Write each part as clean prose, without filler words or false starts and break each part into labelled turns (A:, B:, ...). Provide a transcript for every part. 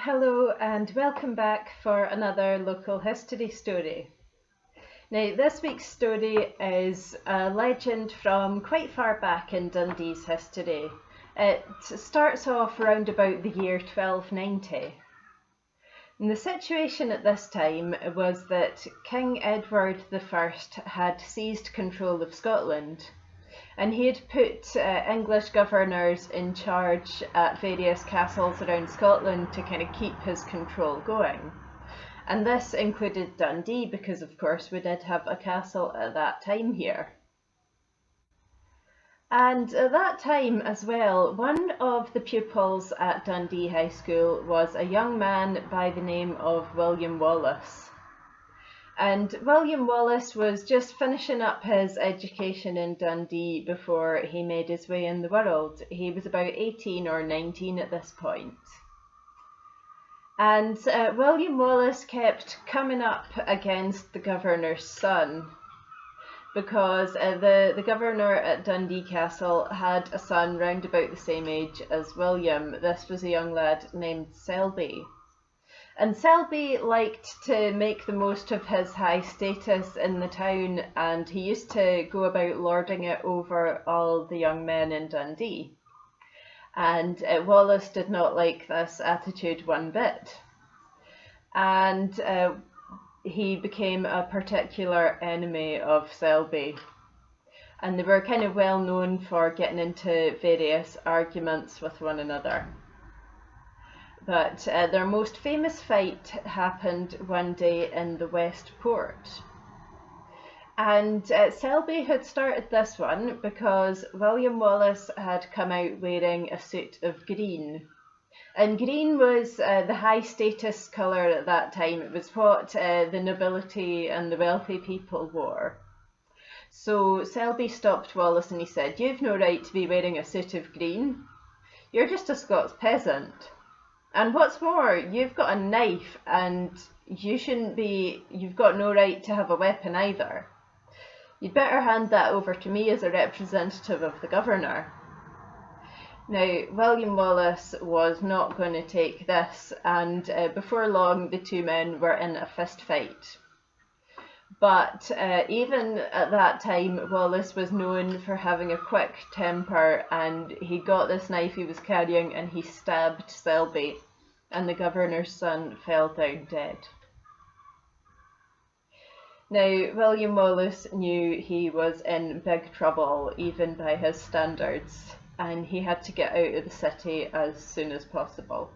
A: Hello and welcome back for another local history story. Now this week's story is a legend from quite far back in Dundee's history. It starts off around about the year 1290. And the situation at this time was that King Edward I had seized control of Scotland, and he had put English governors in charge at various castles around Scotland to kind of keep his control going. And this included Dundee because, of course, we did have a castle at that time here. And at that time as well, one of the pupils at Dundee High School was a young man by the name of William Wallace. And William Wallace was just finishing up his education in Dundee before he made his way in the world. He was about 18 or 19 at this point. And William Wallace kept coming up against the governor's son, because the governor at Dundee Castle had a son round about the same age as William. This was a young lad named Selby. And Selby liked to make the most of his high status in the town, and he used to go about lording it over all the young men in Dundee. And Wallace did not like this attitude one bit. And he became a particular enemy of Selby. And they were kind of well known for getting into various arguments with one another. But their most famous fight happened one day in the West Port. And Selby had started this one because William Wallace had come out wearing a suit of green. And green was the high status colour at that time. It was what the nobility and the wealthy people wore. So Selby stopped Wallace and he said, "You've no right to be wearing a suit of green. You're just a Scots peasant. And what's more, you've got a knife and you've got no right to have a weapon either. You'd better hand that over to me as a representative of the governor." Now, William Wallace was not going to take this, and before long the two men were in a fist fight. But even at that time, Wallace was known for having a quick temper, and he got this knife he was carrying and he stabbed Selby, and the governor's son fell down dead. Now, William Wallace knew he was in big trouble, even by his standards, and he had to get out of the city as soon as possible.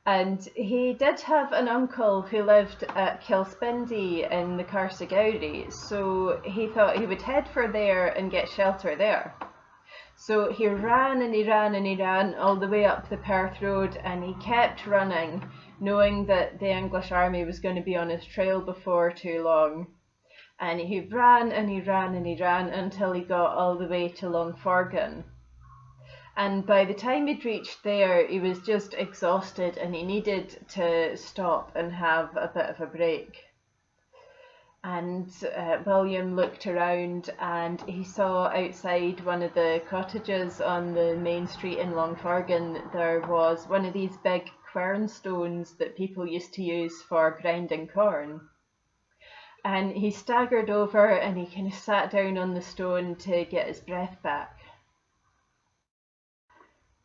A: And he did have an uncle who lived at Kilspindie in the Carsegowrie, so he thought he would head for there and get shelter there. So he ran and he ran and he ran all the way up the Perth Road, and he kept running, knowing that the English army was going to be on his trail before too long. And he ran and he ran and he ran until he got all the way to Longforgan. And by the time he'd reached there, he was just exhausted and he needed to stop and have a bit of a break. And William looked around and he saw outside one of the cottages on the main street in Longforgan, there was one of these big quern stones that people used to use for grinding corn. And he staggered over and he kind of sat down on the stone to get his breath back.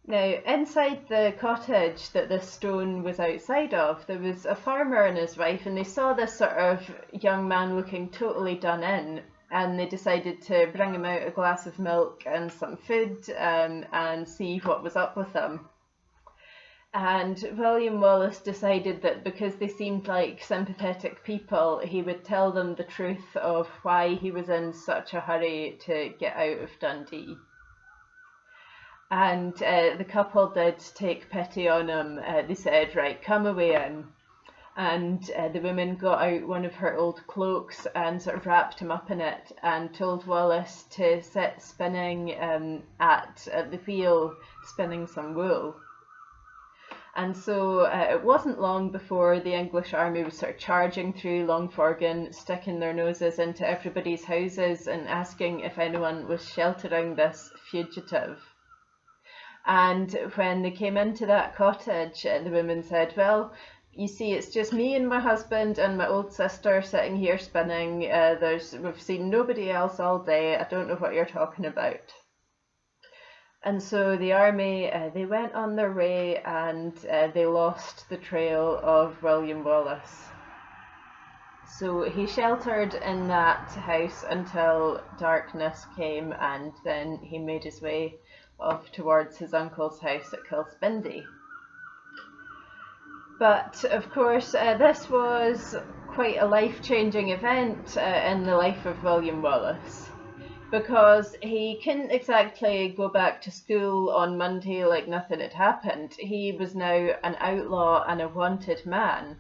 A: Now, inside the cottage that this stone was outside of, there was a farmer and his wife, and they saw this sort of young man looking totally done in, and they decided to bring him out a glass of milk and some food and see what was up with him. And William Wallace decided that because they seemed like sympathetic people, he would tell them the truth of why he was in such a hurry to get out of Dundee. And the couple did take pity on him. They said, "Right, come away in." And the woman got out one of her old cloaks and sort of wrapped him up in it and told Wallace to sit spinning at the wheel, spinning some wool. And so it wasn't long before the English army was sort of charging through Longforgan, sticking their noses into everybody's houses and asking if anyone was sheltering this fugitive. And when they came into that cottage, the woman said, well, you see, it's just me and my husband and my old sister sitting here spinning. We've seen nobody else all day. I don't know what you're talking about. And so the army, they went on their way, and they lost the trail of William Wallace. So he sheltered in that house until darkness came, and then he made his way off towards his uncle's house at Kilspindy. But of course, this was quite a life-changing event in the life of William Wallace, because he couldn't exactly go back to school on Monday like nothing had happened. He was now an outlaw and a wanted man.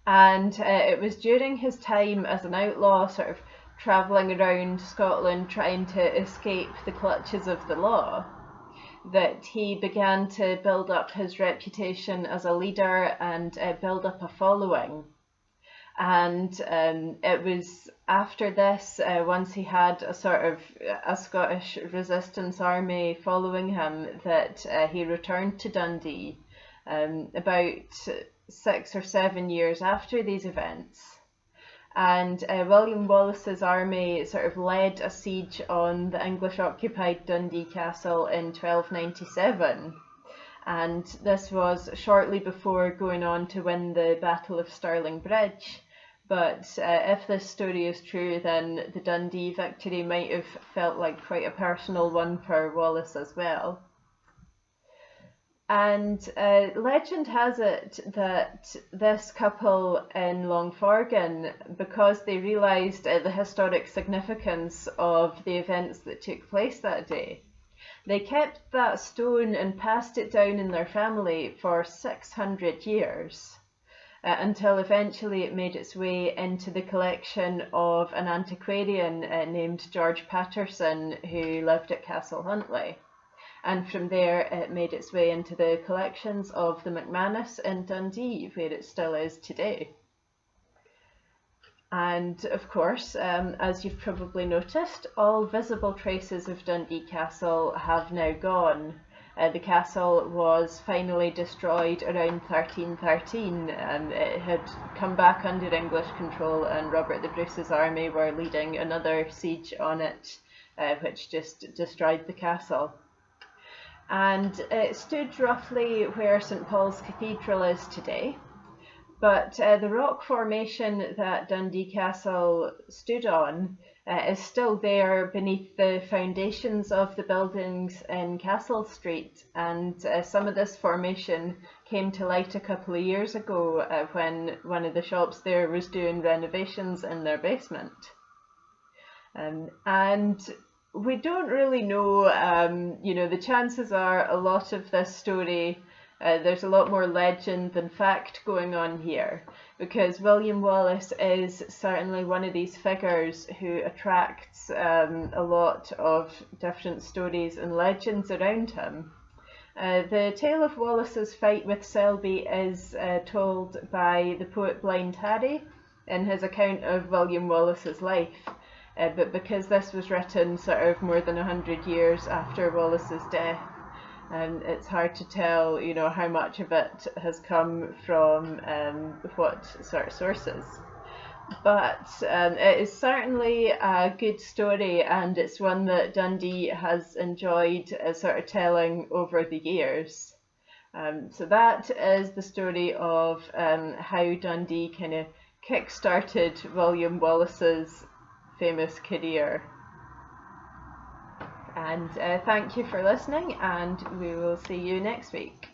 A: And it was during his time as an outlaw, sort of travelling around Scotland trying to escape the clutches of the law, that he began to build up his reputation as a leader and build up a following. And it was after this, once he had a sort of a Scottish resistance army following him, that he returned to Dundee about 6 or 7 years after these events. And William Wallace's army sort of led a siege on the English-occupied Dundee Castle in 1297. And this was shortly before going on to win the Battle of Stirling Bridge. But if this story is true, then the Dundee victory might have felt like quite a personal one for Wallace as well. And legend has it that this couple in Longforgan, because they realised the historic significance of the events that took place that day, they kept that stone and passed it down in their family for 600 years, until eventually it made its way into the collection of an antiquarian named George Patterson, who lived at Castle Huntly. And from there it made its way into the collections of the McManus in Dundee, where it still is today. And of course, as you've probably noticed, all visible traces of Dundee Castle have now gone. The castle was finally destroyed around 1313. It had come back under English control, and Robert the Bruce's army were leading another siege on it, which just destroyed the castle. And it stood roughly where St Paul's Cathedral is today. But the rock formation that Dundee Castle stood on is still there beneath the foundations of the buildings in Castle Street. And some of this formation came to light a couple of years ago when one of the shops there was doing renovations in their basement. And we don't really know, the chances are a lot of this story, there's a lot more legend than fact going on here, because William Wallace is certainly one of these figures who attracts a lot of different stories and legends around him. The tale of Wallace's fight with Selby is told by the poet Blind Harry in his account of William Wallace's life. But because this was written sort of more than 100 years after Wallace's death, it's hard to tell, how much of it has come from what sort of sources. But it is certainly a good story, and it's one that Dundee has enjoyed sort of telling over the years. So that is the story of how Dundee kind of kick-started William Wallace's famous career. And thank you for listening, and we will see you next week.